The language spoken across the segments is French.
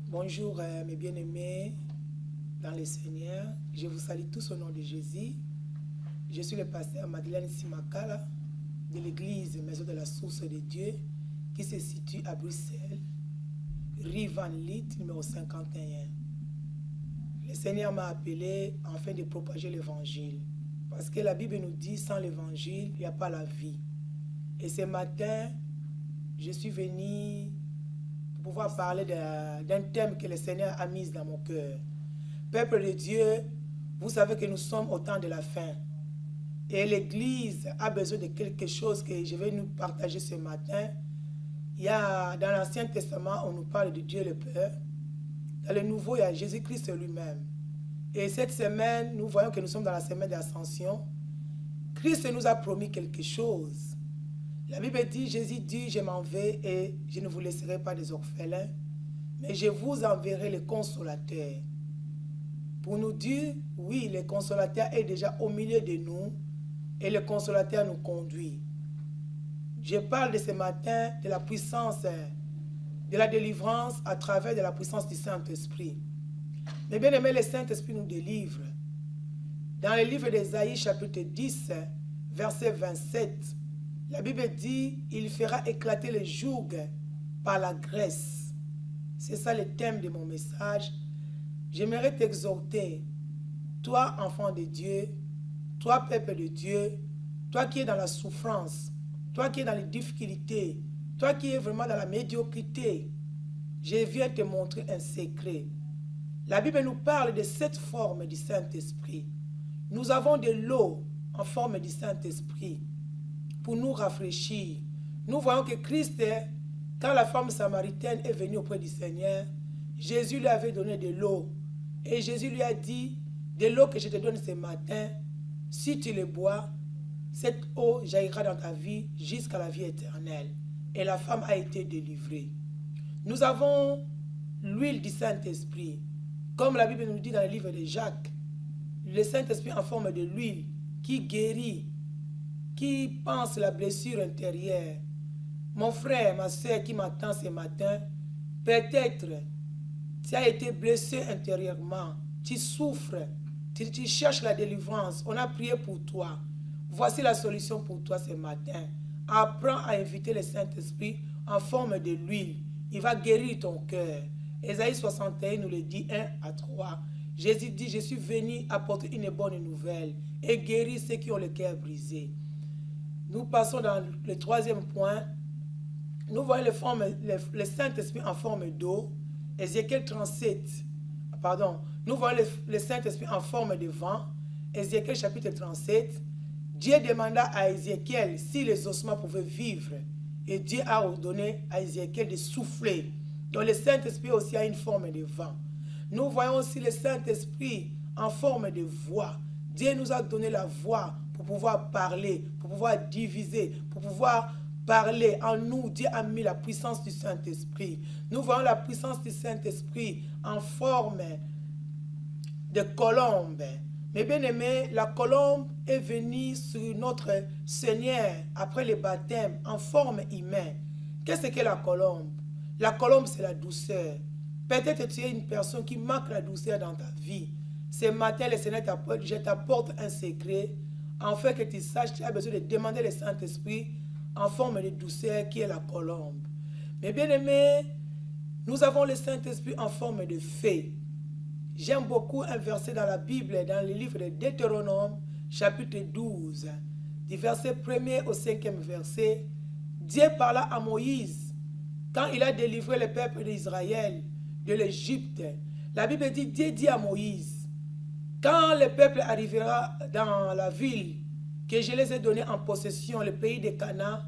Bonjour mes bien-aimés dans le Seigneur. Je vous salue tous au nom de Jésus. Je suis le pasteur Madeleine Simakala de l'église Maison de la Source de Dieu qui se situe à Bruxelles, rue Van Lith, numéro 51. Le Seigneur m'a appelé afin de propager l'évangile. Parce que la Bible nous dit, sans l'évangile, il n'y a pas la vie. Et ce matin, je suis venu pour pouvoir parler d'un thème que le Seigneur a mis dans mon cœur. Peuple de Dieu, vous savez que nous sommes au temps de la fin. Et l'Église a besoin de quelque chose que je vais nous partager ce matin. Il y a, dans l'Ancien Testament, on nous parle de Dieu le Père. Dans le Nouveau, il y a Jésus-Christ lui-même. Et cette semaine, nous voyons que nous sommes dans la semaine d'Ascension. Christ nous a promis quelque chose. La Bible dit, Jésus dit, je m'en vais et je ne vous laisserai pas des orphelins, mais je vous enverrai le consolateur. Pour nous dire, oui, le consolateur est déjà au milieu de nous et le consolateur nous conduit. Je parle de ce matin de la puissance, de la délivrance à travers de la puissance du Saint-Esprit. Mais bien aimé, le Saint-Esprit nous délivre. Dans le livre d'Ésaïe, chapitre 10, verset 27, la Bible dit, il fera éclater le joug par la graisse. C'est ça le thème de mon message. J'aimerais t'exhorter, toi enfant de Dieu, toi peuple de Dieu, toi qui es dans la souffrance, toi qui es dans les difficultés, toi qui es vraiment dans la médiocrité, je viens te montrer un secret. La Bible nous parle de cette forme du Saint-Esprit. Nous avons de l'eau en forme du Saint-Esprit pour nous rafraîchir. Nous voyons que Christ, quand la femme samaritaine est venue auprès du Seigneur, Jésus lui avait donné de l'eau. Et Jésus lui a dit, de l'eau que je te donne ce matin, si tu le bois, cette eau jaillira dans ta vie jusqu'à la vie éternelle. Et la femme a été délivrée. Nous avons l'huile du Saint-Esprit. Comme la Bible nous dit dans le livre de Jacques, le Saint-Esprit en forme de l'huile qui guérit, qui pense la blessure intérieure. Mon frère, ma soeur qui m'attend ce matin, peut-être tu as été blessé intérieurement, tu souffres, tu cherches la délivrance, on a prié pour toi. Voici la solution pour toi ce matin. Apprends à inviter le Saint-Esprit en forme de l'huile. Il va guérir ton cœur. Ésaïe 61 nous le dit 1 à 3. Jésus dit, je suis venu apporter une bonne nouvelle et guérir ceux qui ont le cœur brisé. Nous passons dans le troisième point. Nous voyons le Saint-Esprit en forme d'eau. Ézéchiel 37. Pardon. Nous voyons le Saint-Esprit en forme de vent. Ézéchiel chapitre 37. Dieu demanda à Ézéchiel si les ossements pouvaient vivre. Et Dieu a ordonné à Ézéchiel de souffler. Donc le Saint-Esprit aussi a une forme de vent. Nous voyons aussi le Saint-Esprit en forme de voix. Dieu nous a donné la voix pour pouvoir parler, pour pouvoir diviser, pour pouvoir parler. En nous, Dieu a mis la puissance du Saint-Esprit. Nous voyons la puissance du Saint-Esprit en forme de colombe. Mais bien aimé, la colombe est venue sur notre Seigneur après le baptême en forme humaine. Qu'est-ce que la colombe? La colombe, c'est la douceur. Peut-être que tu es une personne qui manque la douceur dans ta vie. Ce matin, le Seigneur t'apporte, je t'apporte un secret, afin que tu saches que tu as besoin de demander le Saint-Esprit en forme de douceur qui est la colombe. Mais bien aimé, nous avons le Saint-Esprit en forme de fée. J'aime beaucoup un verset dans la Bible, dans le livre de Deutéronome, chapitre 12, du verset 1er au 5e verset. Dieu parla à Moïse quand il a délivré le peuple d'Israël de l'Égypte. La Bible dit, Dieu dit à Moïse, quand le peuple arrivera dans la ville que je les ai donnée en possession, le pays de Canaan,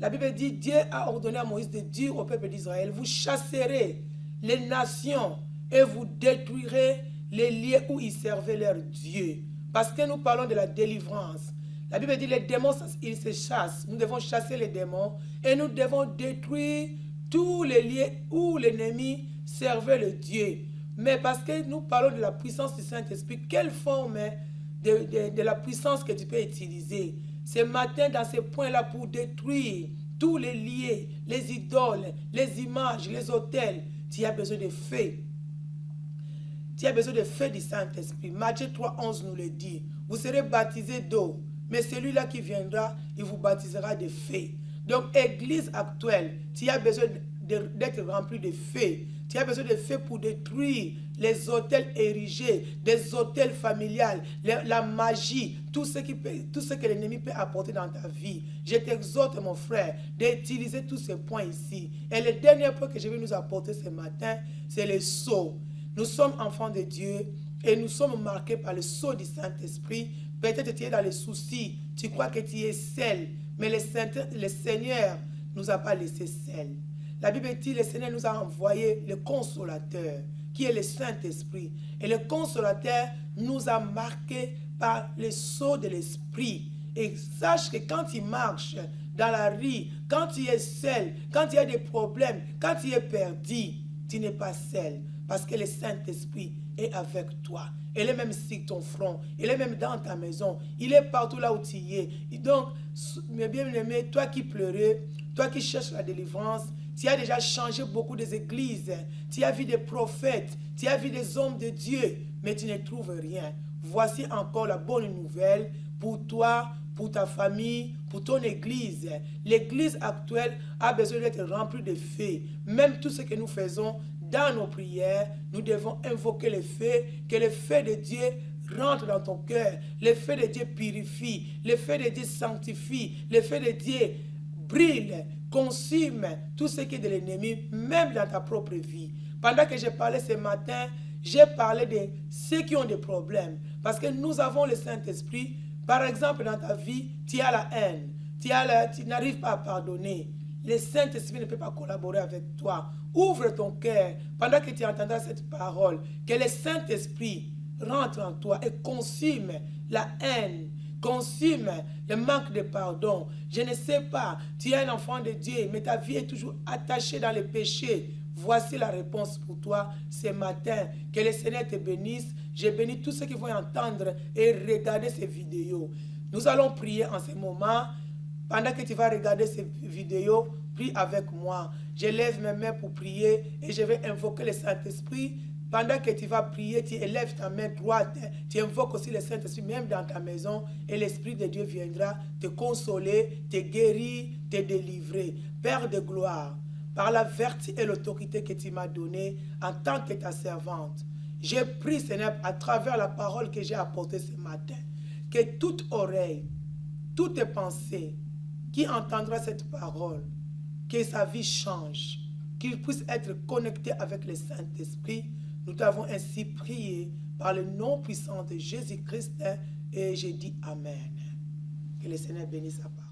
la Bible dit, Dieu a ordonné à Moïse de dire au peuple d'Israël, vous chasserez les nations et vous détruirez les lieux où ils servaient leur Dieu. Parce que nous parlons de la délivrance. La Bible dit, les démons, ils se chassent. Nous devons chasser les démons et nous devons détruire tous les lieux où l'ennemi servait le Dieu. Mais parce que nous parlons de la puissance du Saint-Esprit, quelle forme de la puissance que tu peux utiliser ce matin dans ces points-là pour détruire tous les lieux, les idoles, les images, les autels. Tu as besoin de feu. Tu as besoin de feu du Saint-Esprit. Matthieu 3,11 nous le dit. Vous serez baptisés d'eau, mais celui-là qui viendra, il vous baptisera de feu. Donc, église actuelle, tu as besoin d'être rempli de feu. Tu as besoin de feu pour détruire les hôtels érigés, des hôtels familiales, la magie, tout ce que l'ennemi peut apporter dans ta vie. Je t'exhorte, mon frère, d'utiliser tous ces points ici. Et le dernier point que je vais nous apporter ce matin, c'est le sceau. Nous sommes enfants de Dieu et nous sommes marqués par le sceau du Saint-Esprit. Peut-être tu es dans les soucis, tu crois que tu es seul, mais le Seigneur ne nous a pas laissé seuls. La Bible dit, le Seigneur nous a envoyé le Consolateur, qui est le Saint-Esprit. Et le Consolateur nous a marqués par le sceau de l'Esprit. Et sache que quand tu marches dans la rue, quand tu es seul, quand tu as des problèmes, quand tu es perdu, tu n'es pas seul. Parce que le Saint-Esprit est avec toi. Il est même sur ton front. Il est même dans ta maison. Il est partout là où tu es. Et donc, mes bien-aimés, toi qui pleurais, toi qui cherches la délivrance, tu as déjà changé beaucoup des églises. Tu as vu des prophètes. Tu as vu des hommes de Dieu. Mais tu ne trouves rien. Voici encore la bonne nouvelle pour toi, pour ta famille, pour ton église. L'église actuelle a besoin d'être remplie de feu. Même tout ce que nous faisons dans nos prières, nous devons invoquer le feu, que le feu de Dieu rentre dans ton cœur. Le feu de Dieu purifie. Le feu de Dieu sanctifie. Le feu de Dieu brille, consume tout ce qui est de l'ennemi, même dans ta propre vie. Pendant que j'ai parlé ce matin, j'ai parlé de ceux qui ont des problèmes. Parce que nous avons le Saint-Esprit. Par exemple, dans ta vie, tu as la haine. Tu n'arrives pas à pardonner. Le Saint-Esprit ne peut pas collaborer avec toi. Ouvre ton cœur pendant que tu entendras cette parole. Que le Saint-Esprit rentre en toi et consume la haine, consume le manque de pardon. Je ne sais pas, tu es un enfant de Dieu, mais ta vie est toujours attachée dans le péché. Voici la réponse pour toi ce matin. Que le Seigneur te bénisse. Je bénis tous ceux qui vont entendre et regarder ces vidéos. Nous allons prier en ce moment. Pendant que tu vas regarder ces vidéos, prie avec moi. Je lève mes mains pour prier et je vais invoquer le Saint-Esprit. Pendant que tu vas prier, tu élèves ta main droite. Tu invoques aussi le Saint-Esprit même dans ta maison et l'Esprit de Dieu viendra te consoler, te guérir, te délivrer. Père de gloire, par la vertu et l'autorité que tu m'as donnée en tant que ta servante, j'ai pris, Seigneur, à travers la parole que j'ai apportée ce matin, que toute oreille, toute pensée qui entendra cette parole, que sa vie change, qu'il puisse être connecté avec le Saint-Esprit. Nous t'avons ainsi prié par le nom puissant de Jésus-Christ et j'ai dit Amen. Que le Seigneur bénisse sa parole.